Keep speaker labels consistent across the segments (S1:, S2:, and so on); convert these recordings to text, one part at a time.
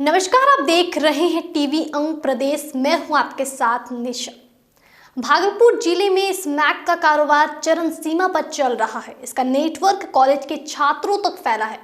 S1: नमस्कार, आप देख रहे हैं टीवी अंग प्रदेश। मैं हूं आपके साथ निशा। भागलपुर जिले में स्मैक का कारोबार चरम सीमा पर चल रहा है। इसका नेटवर्क कॉलेज के छात्रों तक फैला है।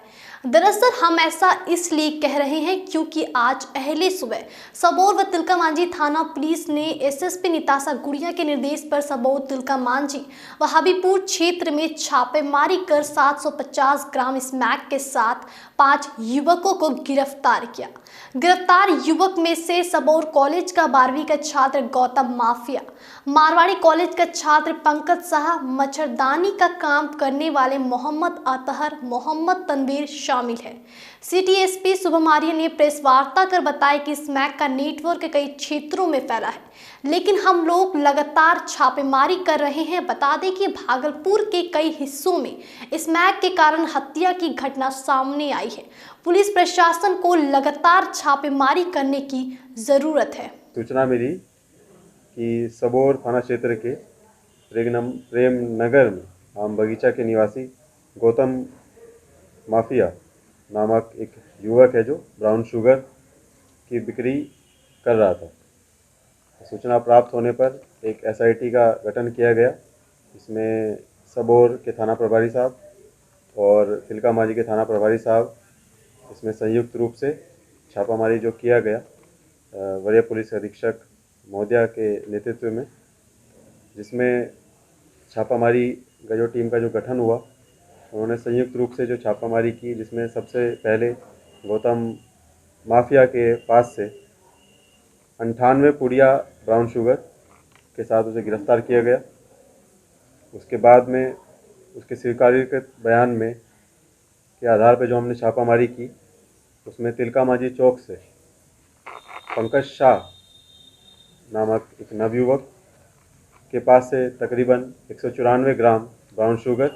S1: दरअसल हम ऐसा इसलिए कह रहे हैं क्योंकि आज अहले सुबह सबौर व तिलका मांझी थाना पुलिस ने एसएसपी निताशा गुड़िया के निर्देश पर सबौर, तिलका मांझी व हबीबपुर क्षेत्र में छापेमारी कर 750 ग्राम स्मैक के साथ 5 युवकों को गिरफ्तार किया। गिरफ्तार युवक में से सबौर कॉलेज का 12वीं का छात्र गौतम माफिया, मारवाड़ी कॉलेज का छात्र पंकज शाह, मच्छरदानी का काम करने वाले मोहम्मद अतहर, मोहम्मद तनवीर शामिल है। सिटी एसपी शुभम आर्य ने प्रेस वार्ता कर बताया कि स्मैक का नेटवर्क कई क्षेत्रों में फैला है, लेकिन हम लोग लगातार छापेमारी कर रहे हैं। बता दें कि भागलपुर के कई हिस्सों में स्मैक के कारण हत्या की घटना सामने आई है। पुलिस प्रशासन को लगातार छापेमारी करने की जरूरत है।
S2: सूचना मिली कि सबौर थाना क्षेत्र के प्रेम नगर में आम बगीचा के निवासी गौतम माफिया नामक एक युवक है जो ब्राउन शुगर की बिक्री कर रहा था। सूचना प्राप्त होने पर एक एसआईटी का गठन किया गया। इसमें सबौर के थाना प्रभारी साहब और तिलका मांझी के थाना प्रभारी साहब इसमें संयुक्त रूप से छापामारी जो किया गया वरीय पुलिस अधीक्षक महोदया के नेतृत्व में, जिसमें छापामारी का जो टीम का जो गठन हुआ, उन्होंने संयुक्त रूप से जो छापामारी की, जिसमें सबसे पहले गौतम माफिया के पास से 98 पुड़िया ब्राउन शुगर के साथ उसे गिरफ्तार किया गया। उसके बाद में उसके स्वीकारोक्त बयान में के आधार पर जो हमने छापामारी की, उसमें तिलका मांझी चौक से पंकज शाह नामक एक नवयुवक के पास से तकरीबन 194 ग्राम ब्राउन शुगर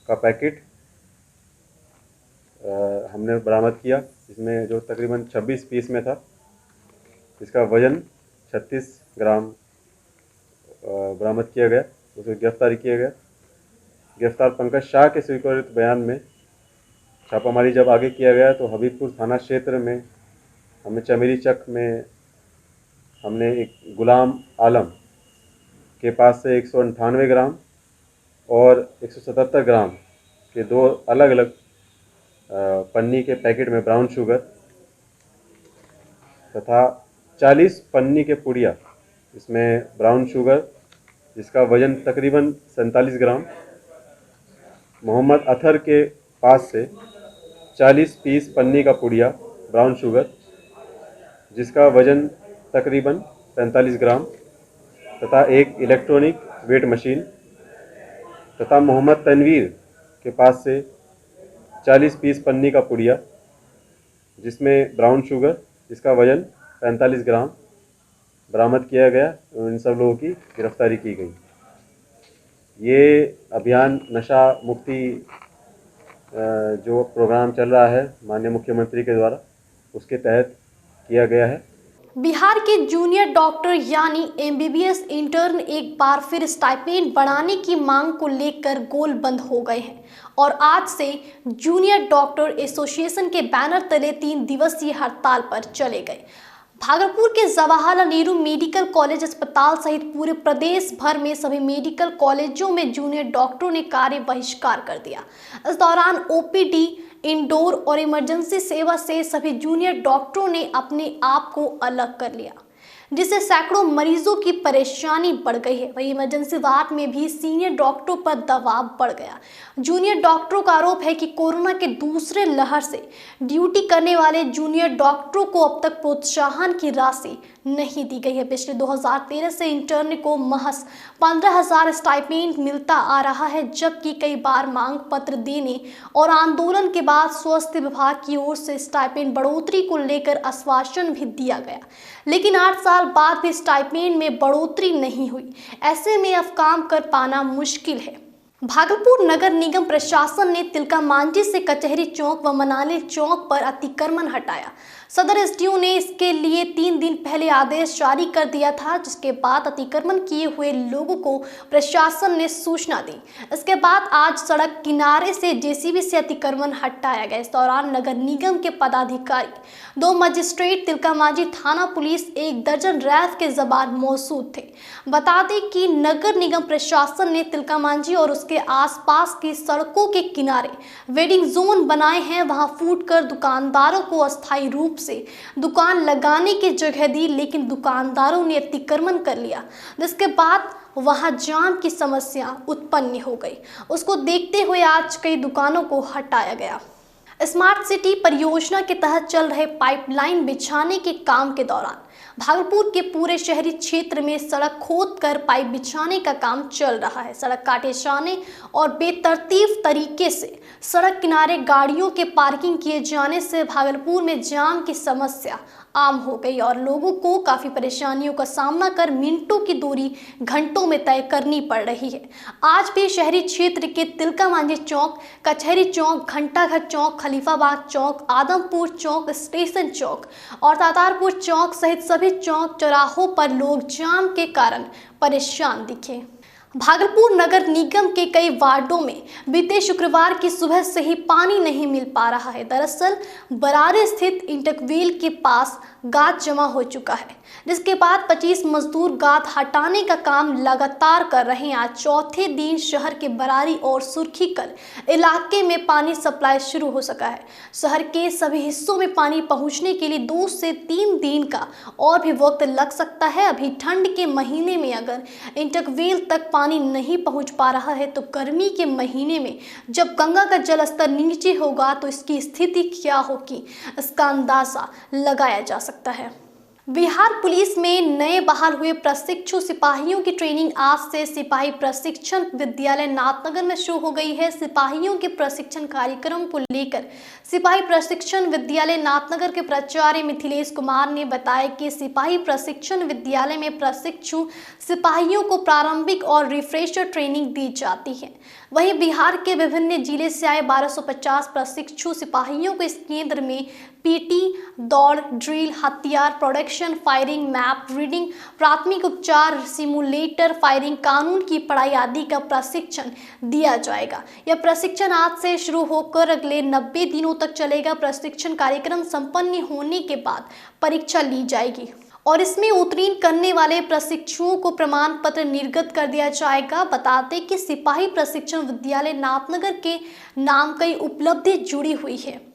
S2: का पैकेट हमने बरामद किया, जिसमें जो तकरीबन 26 पीस में था। इसका वजन 36 ग्राम बरामद किया गया, उसे गिरफ्तार किया गया। गिरफ्तार पंकज शाह के स्वीकारोक्त बयान में छापामारी जब आगे किया गया तो हबीबपुर थाना क्षेत्र में हमने चमेली चक में हमने एक गुलाम आलम के पास से 198 ग्राम और 177 ग्राम के दो अलग अलग पन्नी के पैकेट में ब्राउन शुगर तथा 40 पन्नी के पुड़िया इसमें ब्राउन शुगर, जिसका वजन तकरीबन 47 ग्राम, मोहम्मद अतहर के पास से 40 पीस पन्नी का पुड़िया ब्राउन शुगर, जिसका वजन तकरीबन 45 ग्राम तथा एक इलेक्ट्रॉनिक वेट मशीन, तथा मोहम्मद तनवीर के पास से 40 पीस पन्नी का पुड़िया जिसमें ब्राउन शुगर, जिसका वजन 45 ग्राम बरामद किया गया। इन सब लोगों की गिरफ्तारी की गई। ये अभियान नशा मुक्ति जो प्रोग्राम चल रहा है माननीय मुख्यमंत्री के द्वारा, उसके तहत किया गया है।
S1: बिहार के जूनियर डॉक्टर यानी एमबीबीएस इंटर्न एक बार फिर स्टाइपेंड बढ़ाने की मांग को लेकर गोलबंद हो गए हैं और आज से जूनियर डॉक्टर एसोसिएशन के बैनर तले 3 दिवसीय हड़ताल पर चले गए। भागलपुर के जवाहरलाल नेहरू मेडिकल कॉलेज अस्पताल सहित पूरे प्रदेश भर में सभी मेडिकल कॉलेजों में जूनियर डॉक्टरों ने कार्य बहिष्कार कर दिया। इस दौरान ओपीडी, इंडोर और इमरजेंसी सेवा से सभी जूनियर डॉक्टरों ने अपने आप को अलग कर लिया, जिससे सैकड़ों मरीजों की परेशानी बढ़ गई है। वहीं इमरजेंसी वार्ड में भी सीनियर डॉक्टरों पर दबाव बढ़ गया। जूनियर डॉक्टरों का आरोप है कि कोरोना के दूसरे लहर से ड्यूटी करने वाले जूनियर डॉक्टरों को अब तक प्रोत्साहन की राशि नहीं दी गई है। पिछले 2013 से इंटर्न को महज 15,000 स्टाइपेंड मिलता आ रहा है, जबकि कई बार मांग पत्र देने और आंदोलन के बाद स्वास्थ्य विभाग की ओर से स्टाइपेंड बढ़ोतरी को लेकर आश्वासन भी दिया गया, लेकिन 8 साल बाद भी स्टाइपेंड में बढ़ोतरी नहीं हुई। ऐसे में अब काम कर पाना मुश्किल है। भागलपुर नगर निगम प्रशासन ने तिलका मांझी से कचहरी चौक व मनाली चौक पर अतिक्रमण हटाया। सदर एसडीओ ने इसके लिए 3 दिन पहले आदेश जारी कर दिया था, जिसके बाद अतिक्रमण किए हुए लोगों को प्रशासन ने सूचना दी। इसके बाद आज सड़क किनारे से जेसीबी से अतिक्रमण हटाया गया। इस दौरान नगर निगम के पदाधिकारी, 2 मजिस्ट्रेट, तिलका मांझी थाना पुलिस, 1 दर्जन रैफ के जवान मौजूद थे। बता दें कि नगर निगम प्रशासन ने तिलका मांझी और उसके आसपास की सड़कों के किनारे वेडिंग जोन बनाए हैं। वहां फूटकर दुकानदारों को अस्थायी रूप से दुकान लगाने की जगह दी, लेकिन दुकानदारों ने अतिक्रमण कर लिया, जिसके बाद वहां जाम की समस्या उत्पन्न हो गई। उसको देखते हुए आज कई दुकानों को हटाया गया। स्मार्ट सिटी परियोजना के तहत चल रहे पाइपलाइन बिछाने के काम के दौरान भागलपुर के पूरे शहरी क्षेत्र में सड़क खोदकर पाइप बिछाने का काम चल रहा है। सड़क काटे जाने और बेतरतीब तरीके से सड़क किनारे गाड़ियों के पार्किंग किए जाने से भागलपुर में जाम की समस्या आम हो गई और लोगों को काफ़ी परेशानियों का सामना कर मिनटों की दूरी घंटों में तय करनी पड़ रही है। आज भी शहरी क्षेत्र के तिलका मांझी चौक, कचहरी चौक, घंटाघर चौक, खलीफाबाद चौक, आदमपुर चौक, स्टेशन चौक और तातारपुर चौक सहित सभी चौक चौराहों पर लोग जाम के कारण परेशान दिखे। भागलपुर नगर निगम के कई वार्डों में बीते शुक्रवार की सुबह से ही पानी नहीं मिल पा रहा है। दरअसल बरारे स्थित इंटकवेल के पास गाद जमा हो चुका है, जिसके बाद 25 मजदूर गाद हटाने का काम लगातार कर रहे हैं। आज चौथे दिन शहर के बरारी और सुर्खीकल इलाके में पानी सप्लाई शुरू हो सका है। शहर के सभी हिस्सों में पानी पहुंचने के लिए 2 से 3 दिन का और भी वक्त लग सकता है। अभी ठंड के महीने में अगर इंटकवेल तक पानी नहीं पहुंच पा रहा है तो गर्मी के महीने में जब गंगा का जल स्तर नीचे होगा तो इसकी स्थिति क्या होगी, इसका अंदाजा लगाया जा सकता है। बिहार पुलिस में नए बहाल हुए प्रशिक्षु सिपाहियों की ट्रेनिंग आज से सिपाही प्रशिक्षण विद्यालय नाथनगर में शुरू हो गई है। सिपाहियों के प्रशिक्षण कार्यक्रम को लेकर सिपाही प्रशिक्षण विद्यालय नाथनगर के प्राचार्य मिथिलेश कुमार ने बताया कि सिपाही प्रशिक्षण विद्यालय में प्रशिक्षु सिपाहियों को प्रारंभिक और रिफ्रेशर ट्रेनिंग दी जाती है। वहीं बिहार के विभिन्न जिले से आए 1250 प्रशिक्षु सिपाहियों को इस केंद्र में पीटी, दौड़, ड्रिल, हथियार, प्रोडक्शन, फायरिंग, मैप रीडिंग, प्राथमिक उपचार, सिमुलेटर, फायरिंग, कानून की पढ़ाई आदि का प्रशिक्षण दिया जाएगा। यह प्रशिक्षण आज से शुरू होकर अगले 90 दिनों तक चलेगा। प्रशिक्षण कार्यक्रम संपन्न होने के बाद परीक्षा ली जाएगी और इसमें उत्तीर्ण करने वाले प्रशिक्षुओं को प्रमाण पत्र निर्गत कर दिया जाएगा। बताते कि सिपाही प्रशिक्षण विद्यालय नाथनगर के नाम कई उपलब्धि जुड़ी हुई है।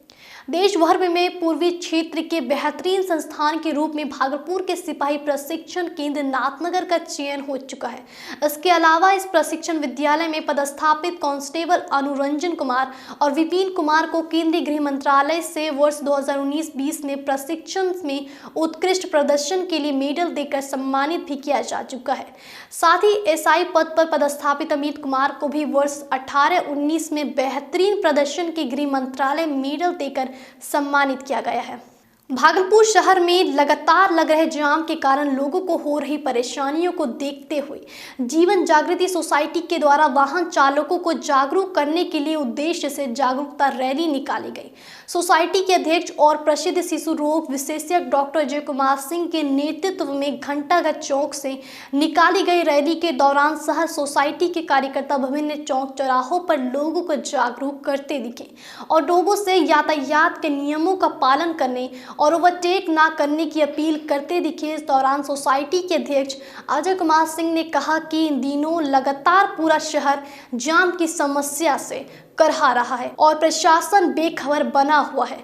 S1: देश भर में पूर्वी क्षेत्र के बेहतरीन संस्थान के रूप में भागलपुर के सिपाही प्रशिक्षण केंद्र नाथनगर का चयन हो चुका है। इसके अलावा इस प्रशिक्षण विद्यालय में पदस्थापित कांस्टेबल अनुरंजन कुमार और विपिन कुमार को केंद्रीय गृह मंत्रालय से वर्ष 2019-20 में प्रशिक्षण में उत्कृष्ट प्रदर्शन के लिए मेडल देकर सम्मानित भी किया जा चुका है। साथ ही एसआई पद पर पदस्थापित अमित कुमार को भी वर्ष 18-19 में बेहतरीन प्रदर्शन के गृह मंत्रालय मेडल देकर सम्मानित किया गया है। भागलपुर शहर में लगातार लग रहे जाम के कारण लोगों को हो रही परेशानियों को देखते हुए जीवन जागृति सोसाइटी के द्वारा वाहन चालकों को जागरूक करने के लिए उद्देश्य से जागरूकता रैली निकाली गई। सोसाइटी के अध्यक्ष और प्रसिद्ध शिशु रोग विशेषज्ञ डॉक्टर जय कुमार सिंह के नेतृत्व में घंटाघर चौक से निकाली गई रैली के दौरान शहर सोसाइटी के कार्यकर्ता विभिन्न चौक चौराहों पर लोगों को जागरूक करते दिखे और लोगों से यातायात के नियमों का पालन करने और ओवरटेक ना करने की अपील करते दिखे। इस दौरान सोसाइटी के अध्यक्ष अजय कुमार सिंह ने कहा कि इन दिनों लगातार पूरा शहर जाम की समस्या से करहा रहा है और प्रशासन बेखबर बना हुआ है।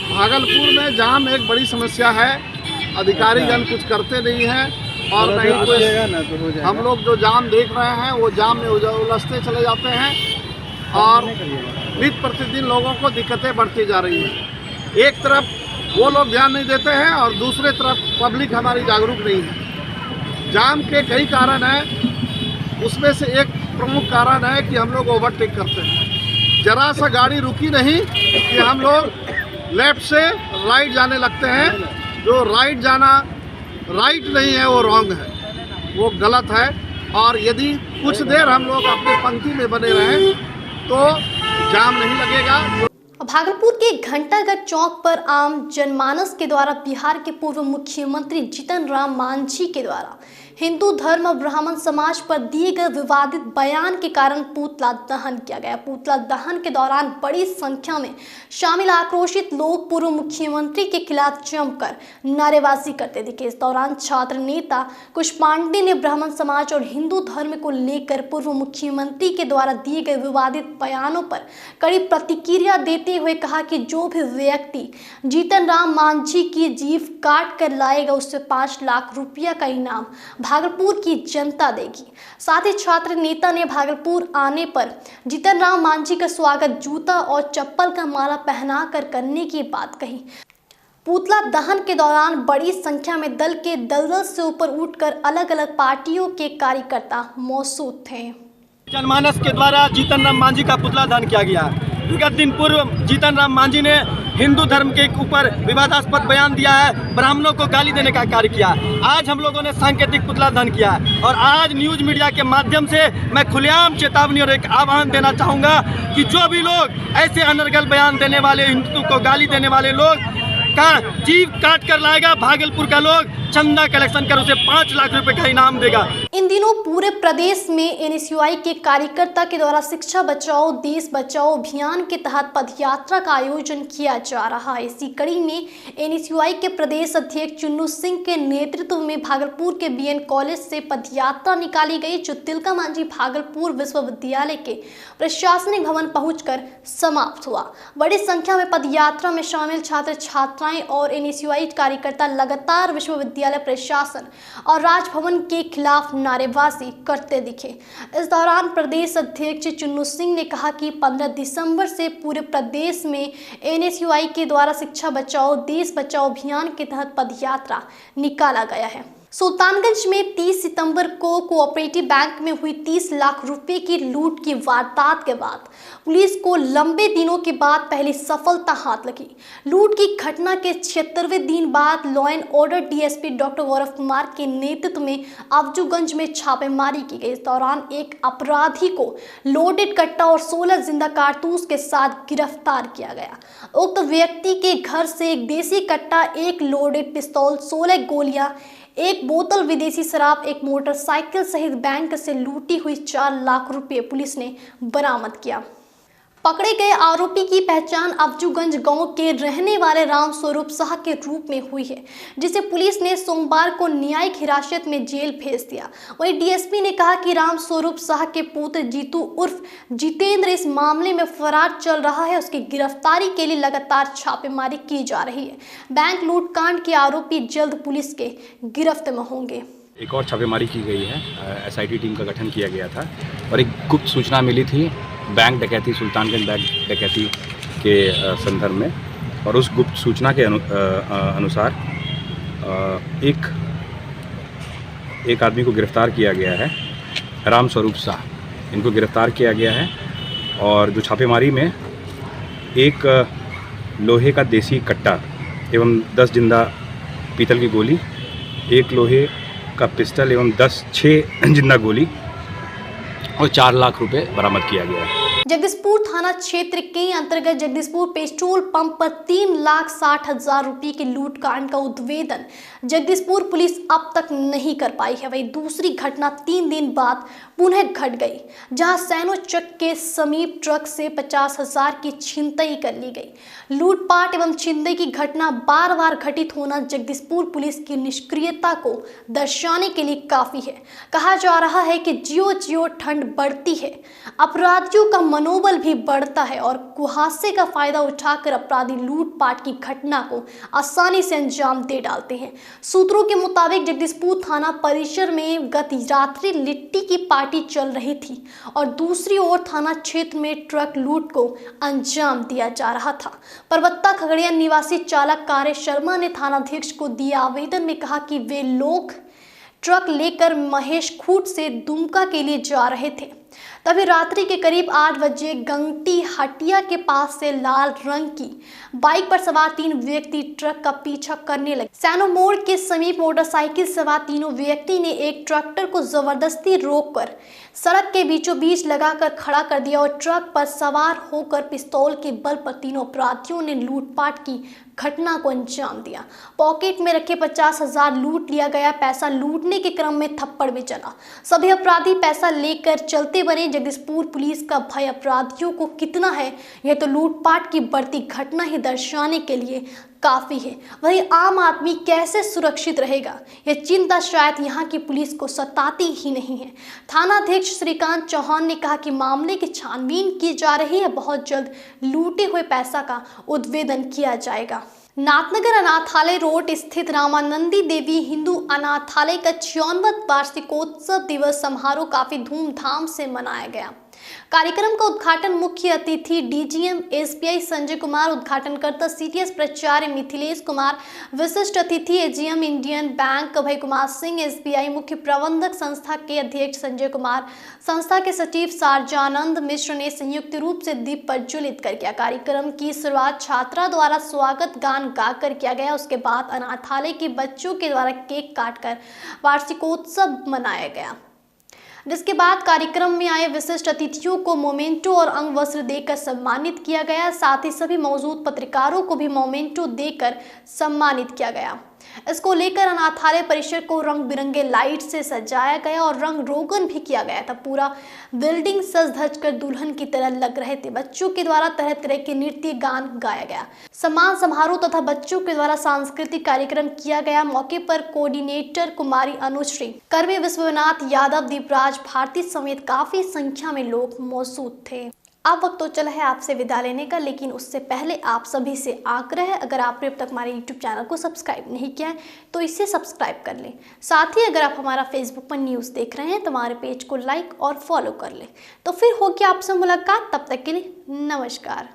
S3: भागलपुर में जाम एक बड़ी समस्या है। अधिकारीगण कुछ करते नहीं हैं और नहीं कुछ हम लोग जो जाम देख रहे हैं वो जाम में उलझते चले जाते हैं और नित्य प्रतिदिन लोगों को दिक्कतें बढ़ती जा रही हैं। एक तरफ वो लोग ध्यान नहीं देते हैं और दूसरे तरफ पब्लिक हमारी जागरूक नहीं है। जाम के कई कारण हैं, उसमें से एक प्रमुख कारण है कि हम लोग ओवरटेक करते हैं। जरा सा गाड़ी रुकी नहीं कि हम लोग लेफ्ट से राइट जाने लगते हैं। जो राइट जाना राइट नहीं है वो रॉन्ग है, वो गलत है। और यदि कुछ देर हम लोग अपने पंक्ति में बने रहें तो जाम नहीं लगेगा।
S1: भागलपुर के घंटाघर चौक पर आम जनमानस के द्वारा बिहार के पूर्व मुख्यमंत्री जीतन राम मांझी के द्वारा हिंदू धर्म और ब्राह्मण समाज पर दिए गए विवादित बयान के कारण पुतला दहन किया गया। पुतला दहन के दौरान बड़ी संख्या में शामिल आक्रोशित लोग पूर्व मुख्यमंत्री के खिलाफ जमकर नारेबाजी करते दिखे। इस दौरान छात्र नेता कुश पांडे ने ब्राह्मण समाज और हिंदू धर्म को लेकर पूर्व मुख्यमंत्री के द्वारा दिए गए विवादित बयानों पर कड़ी प्रतिक्रिया देते हुए कहा कि जो भी व्यक्ति जीतन राम मांझी की जीभ काट कर लाएगा उससे 5 लाख रुपया का इनाम भागलपुर की जनता देगी। साथ ही छात्र नेता ने भागलपुर आने पर जीतन राम मांझी का स्वागत जूता और चप्पल का माला पहनाकर करने की बात कही। पुतला दहन के दौरान बड़ी संख्या में दल के दलदल से ऊपर उठकर अलग अलग पार्टियों के कार्यकर्ता मौजूद थे।
S4: जनमानस के द्वारा जीतन राम मांझी का पुतला दहन किया गया। विगत दिन पूर्व जीतन राम मांझी ने हिंदू धर्म के ऊपर विवादास्पद बयान दिया है, ब्राह्मणों को गाली देने का कार्य किया। आज हम लोगों ने सांकेतिक पुतला दहन किया और आज न्यूज मीडिया के माध्यम से मैं खुलेआम चेतावनी और एक आह्वान देना चाहूँगा कि जो भी लोग ऐसे अनर्गल बयान देने वाले, हिंदू को गाली देने वाले लोग का जीभ काट कर लाएगा, भागलपुर का लोग चंदा कलेक्शन कर उसे 5 लाख रुपए का इनाम देगा।
S1: इन दिनों पूरे प्रदेश में एनएसयूआई के कार्यकर्ता के द्वारा शिक्षा बचाओ देश बचाओ अभियान के तहत पदयात्रा का आयोजन किया जा रहा है। इसी कड़ी में एनएसयूआई के प्रदेश अध्यक्ष चुन्नू सिंह के नेतृत्व में भागलपुर के बीएन कॉलेज से पदयात्रा निकाली गई, जो तिलका मांझी भागलपुर विश्वविद्यालय के प्रशासनिक भवन पहुंचकर समाप्त हुआ। बड़ी संख्या में पदयात्रा में शामिल छात्र छात्राएं और एनएसयूआई कार्यकर्ता लगातार विश्वविद्यालय प्रशासन और राजभवन के खिलाफ नारेबाजी करते दिखे। इस दौरान प्रदेश अध्यक्ष चुन्नू सिंह ने कहा कि 15 दिसंबर से पूरे प्रदेश में एनएसयूआई के द्वारा शिक्षा बचाओ देश बचाओ अभियान के तहत पदयात्रा निकाला गया है। सुल्तानगंज में 30 सितंबर को कोऑपरेटिव बैंक में हुई 30 लाख रुपए की लूट की वारदात के बाद पुलिस को लंबे दिनों के बाद पहली सफलता हाथ लगी। लूट की घटना के 76वें दिन बाद law and order DSP doctor Gaurav Kumar के नेतृत्व में अफजूगंज में छापेमारी की गई। इस दौरान एक अपराधी को लोडेड कट्टा और 16 जिंदा कारतूस के साथ गिरफ्तार किया गया। उक्त व्यक्ति के घर से एक देसी कट्टा, एक लोडेड पिस्तौल, 16 गोलियां, एक बोतल विदेशी शराब, एक मोटरसाइकिल सहित बैंक से लूटी हुई 4 लाख रुपए पुलिस ने बरामद किया। पकड़े गए आरोपी की पहचान अफजूगंज गांव के रहने वाले राम स्वरूप शाह के रूप में हुई है, जिसे पुलिस ने सोमवार को न्यायिक हिरासत में जेल भेज दिया। वहीं डीएसपी ने कहा कि राम स्वरूप शाह के पुत्र जीतू उर्फ जितेंद्र इस मामले में फरार चल रहा है। उसकी गिरफ्तारी के लिए लगातार छापेमारी की जा रही है। बैंक लूटकांड के आरोपी जल्द पुलिस के गिरफ्त में होंगे।
S5: एक और छापेमारी की गई है। एसआईटी टीम का गठन किया गया था और एक गुप्त सूचना मिली थी बैंक डकैती, सुल्तानगंज बैंक डकैती के संदर्भ में, और उस गुप्त सूचना के अनुसार एक आदमी को गिरफ्तार किया गया है, राम स्वरूप शाह। इनको गिरफ्तार किया गया है और जो छापेमारी में एक लोहे का देसी कट्टा एवं 10 जिंदा पीतल की गोली, एक लोहे का पिस्टल एवं 6 जिंदा गोली और 4 लाख रुपए बरामद किया गया है।
S1: जगदीशपुर थाना क्षेत्र के अंतर्गत जगदीशपुर पेट्रोल पंप पर 3,60,000 रुपए के लूटकांड का उद्भेदन जगदीशपुर पुलिस अब तक नहीं कर पाई है। वहीं दूसरी घटना 3 दिन बाद पुनः घट गई, जहां सैनो चक के समीप ट्रक से 50,000 की छिनतई कर ली गई। लूटपाट एवं छिनतई की घटना बार बार घटित होना जगदीशपुर पुलिस की निष्क्रियता को दर्शाने के लिए काफी है। कहा जा रहा है कि ज्यों ज्यों ठंड बढ़ती है, अपराधियों का मनोबल भी बढ़ता है और कुहासे का फायदा उठाकर अपराधी लूटपाट की घटना को आसानी से अंजाम दे डालते हैं। सूत्रों के मुताबिक जगदीशपुर थाना परिसर में गत रात्रि लिट्टी की पार्टी चल रही थी और दूसरी ओर थाना क्षेत्र में ट्रक लूट को अंजाम दिया जा रहा था। परबत्ता खगड़िया निवासी चालक कार्य शर्मा ने थानाध्यक्ष को दिए आवेदन में कहा कि वे लोग ट्रक लेकर महेश खूट से दुमका के लिए जा रहे थे। तभी रात्रि के करीब 8 बजे गंगटी हटिया के पास से लाल रंग की बाइक पर सवार 3 व्यक्ति ट्रक का पीछा करने लगे। सैनो मोड़ के समीप मोटरसाइकिल सवार तीनों व्यक्ति ने एक ट्रैक्टर को जबरदस्ती रोककर सड़क के बीचों बीच लगाकर खड़ा कर दिया और ट्रक पर सवार होकर पिस्तौल के बल पर तीनों अपराधियों ने लूटपाट की घटना को अंजाम दिया। पॉकेट में रखे 50,000 लूट लिया गया। पैसा लूटने के क्रम में थप्पड़ भी चला। सभी अपराधी पैसा लेकर चलते बने। जगदीशपुर पुलिस का भय अपराधियों को कितना है, यह तो लूटपाट की बढ़ती घटना ही दर्शाने के लिए काफी है। वही आम आदमी कैसे सुरक्षित रहेगा, यह चिंता शायद यहाँ की पुलिस को सताती ही नहीं है। थानाध्यक्ष श्रीकांत चौहान ने कहा कि मामले की छानबीन की जा रही है। बहुत जल्द लूटे हुए पैसा का उद्भेदन किया जाएगा। नाथनगर अनाथालय रोड स्थित रामानंदी देवी हिंदू अनाथालय का 54वां वार्षिकोत्सव दिवस समारोह काफी धूमधाम से मनाया गया। कार्यक्रम का उद्घाटन मुख्य अतिथि डीजीएम एसबीआई संजय कुमार, उद्घाटनकर्ता सीटीएस प्राचार्य मिथिलेश कुमार, विशिष्ट अतिथि AGM Indian Bank Abhay Kumar Singh, SBI मुख्य प्रबंधक संस्था के अध्यक्ष संजय कुमार, संस्था के सचिव सारजानंद मिश्र ने संयुक्त रूप से दीप प्रज्वलित कर किया। कार्यक्रम की शुरुआत छात्रा द्वारा स्वागत गान गाकर किया गया। उसके बाद अनाथालय के बच्चों के द्वारा केक काटकर वार्षिकोत्सव मनाया गया, जिसके बाद कार्यक्रम में आए विशिष्ट अतिथियों को मोमेंटो और अंग वस्त्र देकर सम्मानित किया गया। साथ ही सभी मौजूद पत्रकारों को भी मोमेंटो देकर सम्मानित किया गया। इसको लेकर अनाथालय परिसर को रंग बिरंगे लाइट से सजाया गया और रंग रोगन भी किया गया था। पूरा बिल्डिंग सज धज कर दुल्हन की तरह लग रहे थे। बच्चों के द्वारा तरह तरह के नृत्य गान गाया गया। सम्मान समारोह तथा बच्चों के द्वारा सांस्कृतिक कार्यक्रम किया गया। मौके पर कोऑर्डिनेटर कुमारी अनुश्री, कर्मी विश्वनाथ यादव, दीपराज भारती समेत काफी संख्या में लोग मौजूद थे। अब वक्त तो चला है आपसे विदा लेने का, लेकिन उससे पहले आप सभी से आग्रह है, अगर आपने अब तक हमारे YouTube चैनल को सब्सक्राइब नहीं किया है तो इसे सब्सक्राइब कर लें। साथ ही अगर आप हमारा फेसबुक पर न्यूज़ देख रहे हैं तो हमारे पेज को लाइक और फॉलो कर लें। तो फिर होगी आपसे मुलाकात, तब तक के लिए नमस्कार।